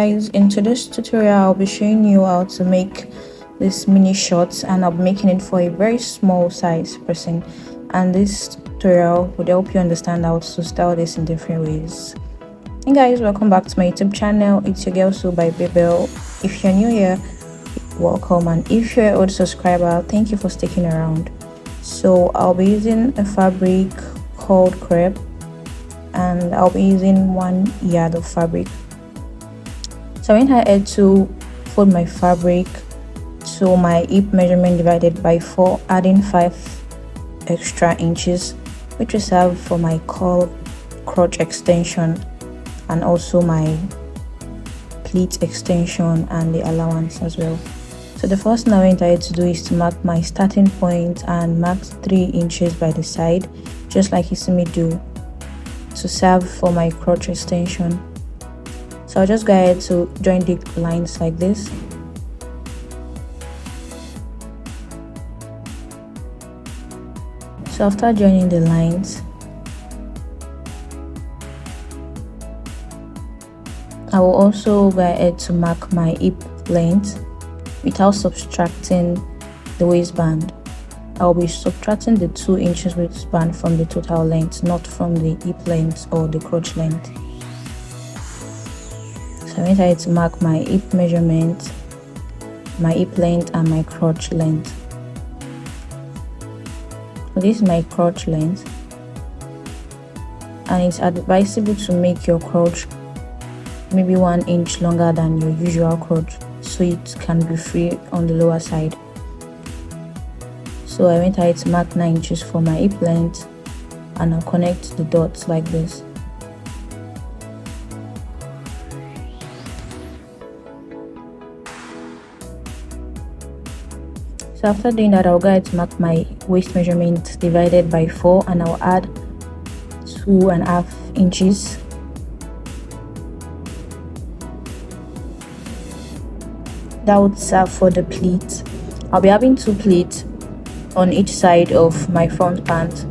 Guys, in today's tutorial I'll be showing you how to make this mini shorts, and I'll be making it for a very small size person, and this tutorial would help you understand how to style this in different ways. Hey guys, welcome back to my YouTube channel. It's your girl Sue by Babel. If you're new here, welcome, and if you're an old subscriber, thank you for sticking around. So I'll be using a fabric called crepe, and I'll be using 1 yard of fabric. So I went ahead to fold my fabric to my hip measurement divided by 4, adding 5 extra inches, which will serve for my crotch extension and also my pleat extension and the allowance as well. So the first thing I went ahead to do is to mark my starting point and mark 3 inches by the side, just like you see me do, to serve for my crotch extension. So I'll just go ahead to join the lines like this. So after joining the lines, I will also go ahead to mark my hip length without subtracting the waistband. I'll be subtracting the 2 inches waistband from the total length, not from the hip length or the crotch length. So I went ahead to mark my hip measurement, my hip length and my crotch length. So this is my crotch length, and it's advisable to make your crotch maybe 1 inch longer than your usual crotch, so it can be free on the lower side. So I went ahead to mark 9 inches for my hip length, and I'll connect the dots like this. So after doing that, I'll go ahead to mark my waist measurement divided by 4, and I'll add 2.5 inches. That would serve for the pleat. I'll be having 2 pleats on each side of my front pant,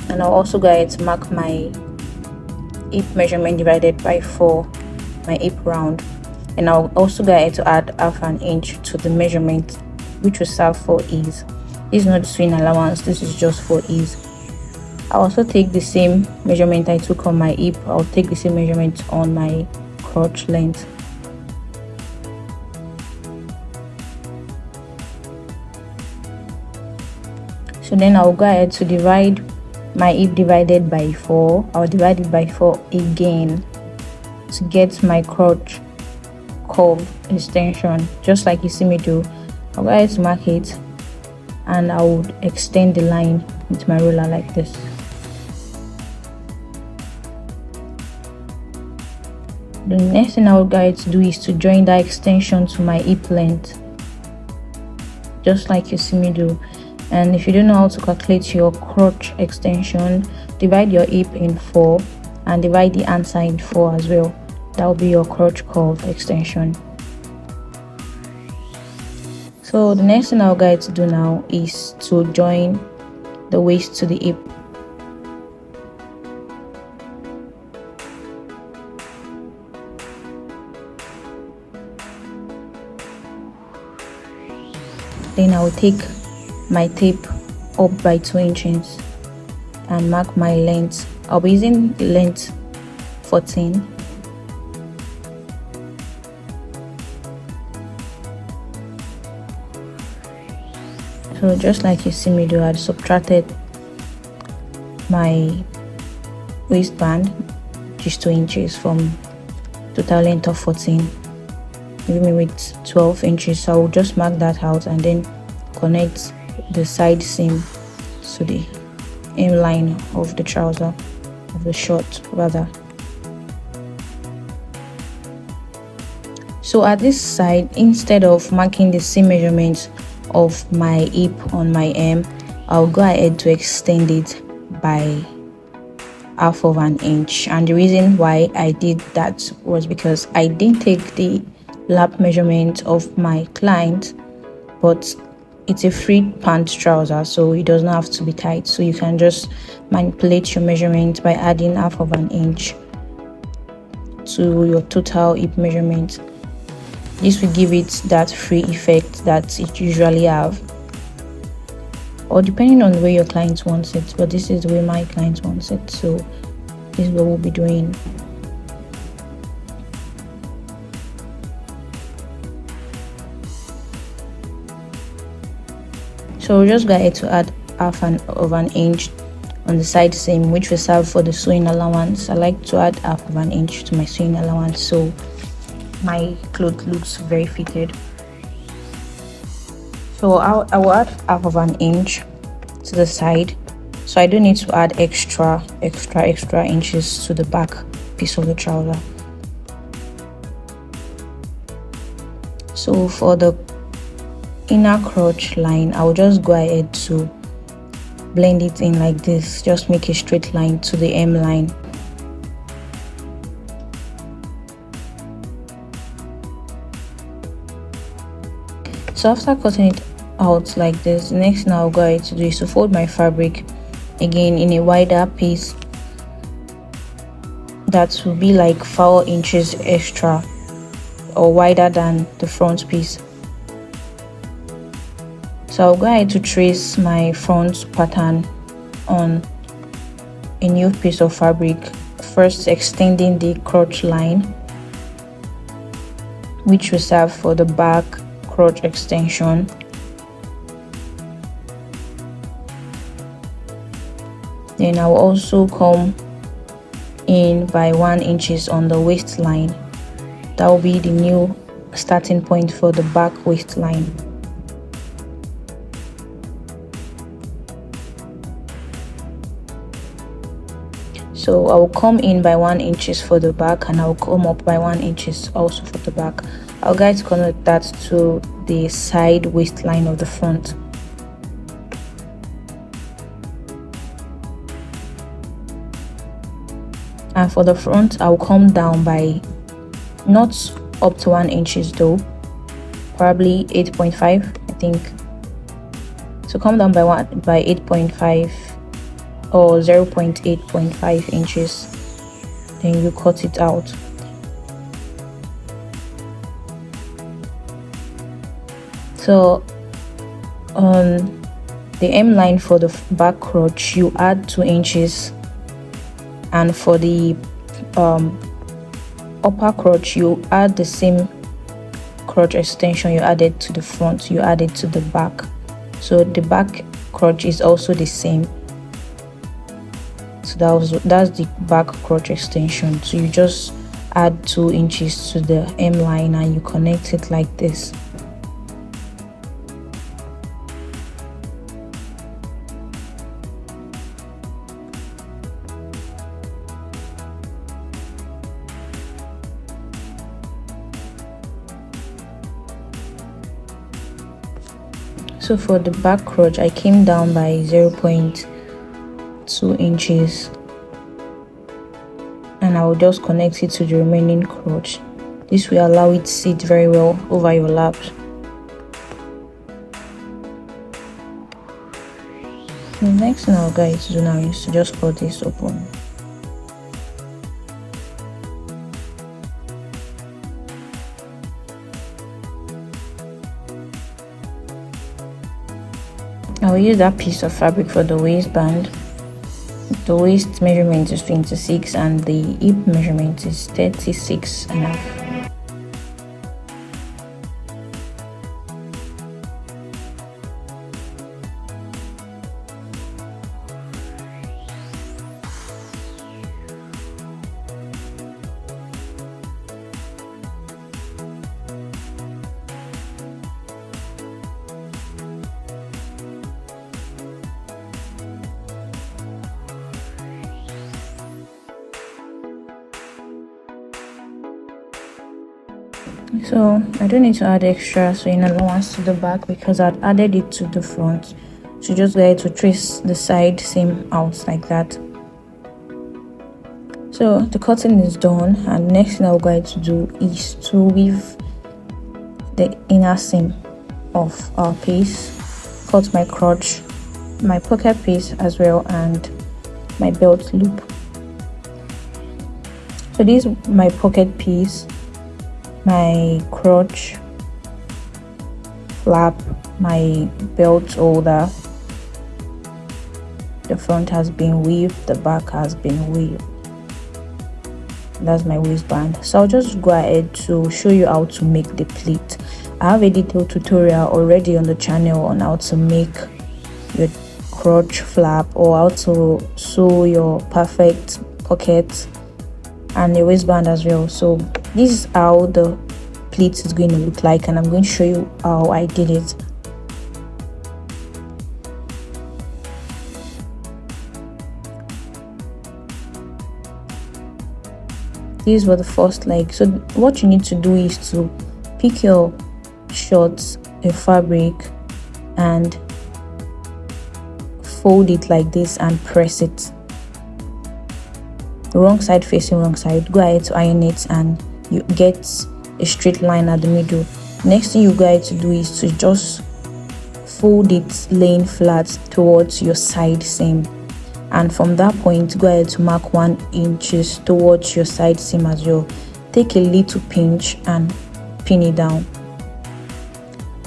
and I'll also go ahead to mark my hip measurement divided by 4, my hip round, and I'll also go ahead to add 1/2 inch to the measurement, which will serve for ease. This is not the sewing allowance, this is just for ease. I'll also take the same measurement I took on my hip, I'll take the same measurement on my crotch length. So then I'll go ahead to divide my hip divided by 4. I'll divide it by 4 again to get my crotch curve extension, just like you see me do. I'll go ahead to mark it, and I would extend the line with my ruler like this. The next thing I will go ahead to do is to join that extension to my hip length, just like you see me do. And if you don't know how to calculate your crotch extension, divide your hip in 4 and divide the answer in 4 as well. That will be your crotch curve extension. So the next thing I'll go ahead to do now is to join the waist to the hip. Then I will take my tape up by 2 inches and mark my length. I'll be using length 14. So just like you see me do, I subtracted my waistband, which is 2 inches, from total length of 14, leaving me with 12 inches. So I will just mark that out and then connect the side seam to the hem line of the trouser, of the short rather. So at this side, instead of marking the same measurements of my hip on my hem, I'll go ahead to extend it by 1/2 inch. And the reason why I did that was because I didn't take the lap measurement of my client, but it's a free pant trouser, so it does not have to be tight, so you can just manipulate your measurement by adding 1/2 inch to your total hip measurement. This will give it that free effect that it usually have, or depending on the way your client wants it, but this is the way my client wants it, so this is what we'll be doing. So we're just going to add half of an inch on the side seam, which will serve for the sewing allowance. I like to add half of an inch to my sewing allowance so my cloth looks very fitted. So I will add half of an inch to the side, so I don't need to add extra inches to the back piece of the trouser. So for the inner crotch line, I will just go ahead to blend it in like this, just make a straight line to the hem line. So after cutting it out like this, the next thing I'll go ahead to do is to fold my fabric again in a wider piece that will be like 4 inches extra or wider than the front piece. So I'll go ahead to trace my front pattern on a new piece of fabric, first extending the crotch line, which will serve for the back crotch extension. Then I will also come in by 1 inch on the waistline. That will be the new starting point for the back waistline. So I will come in by 1 inch for the back, and I will come up by 1 inch also for the back. I'll guide to connect that to the side waistline of the front. And for the front, I'll come down by not up to 1 inch though, probably 8.5, I think. So come down by 8.5 or 0.8.5 inches, then you cut it out. So on the hem line for the back crotch, you add 2 inches, and for the upper crotch, you add the same crotch extension you added to the front, you add it to the back. So the back crotch is also the same. So that's the back crotch extension. So you just add 2 inches to the hem line and you connect it like this. So for the back crotch, I came down by 0.2 inches, and I will just connect it to the remaining crotch. This will allow it to sit very well over your laps. The next thing I'll guide you to do now is to just cut this open. I will use that piece of fabric for the waistband. The waist measurement is 26 and the hip measurement is 36.5. So I don't need to add extra sewing allowance to the back because I'd added it to the front. So just go ahead to trace the side seam out like that. So the cutting is done, and the next thing I'll go ahead to do is to weave the inner seam of our piece, cut my crotch, my pocket piece as well, and my belt loop. So this is my pocket piece, my crotch flap, my belt holder. The front has been weaved, the back has been weaved. That's my waistband. So I'll just go ahead to show you how to make the pleat. I have a detailed tutorial already on the channel on how to make your crotch flap, or how to sew your perfect pocket and the waistband as well. So this is how the pleat is going to look like, and I'm going to show you how I did it. These were the first leg. So what you need to do is to pick your shorts, your fabric, and fold it like this and press it. Wrong side facing wrong side. Go ahead to iron it and you get a straight line at the middle. Next thing you go ahead to do is to just fold it laying flat towards your side seam, and from that point go ahead to mark 1 inch towards your side seam as well. Take a little pinch and pin it down.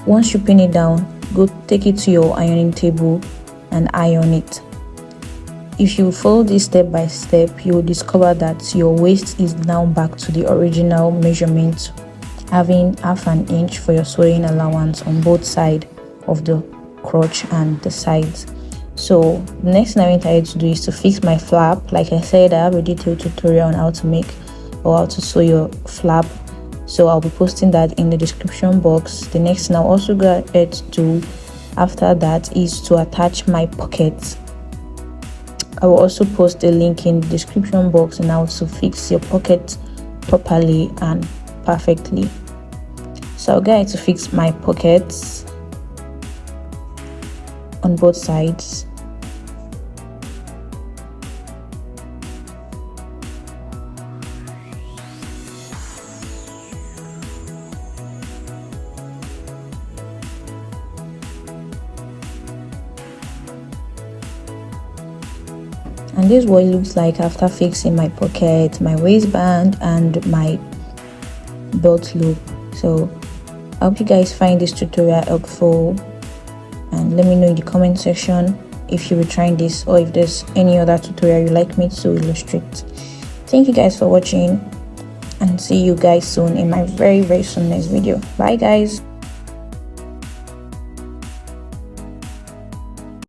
Once you pin it down, go take it to your ironing table and iron it. If you follow this step by step, you will discover that your waist is now back to the original measurement, having half an inch for your sewing allowance on both sides of the crotch and the sides. So the next thing I went ahead to do is to fix my flap. Like I said, I have a detailed tutorial on how to make or how to sew your flap, so I'll be posting that in the description box. The next thing I'll also go ahead to do after that is to attach my pockets. I will also post a link in the description box on how to fix your pocket properly and perfectly. So I'll go ahead to fix my pockets on both sides. And this is what it looks like after fixing my pocket, my waistband, and my belt loop. So I hope you guys find this tutorial helpful, and let me know in the comment section if you were trying this or if there's any other tutorial you'd like me to illustrate. Thank you guys for watching, and see you guys soon in my very soon next video. Bye guys.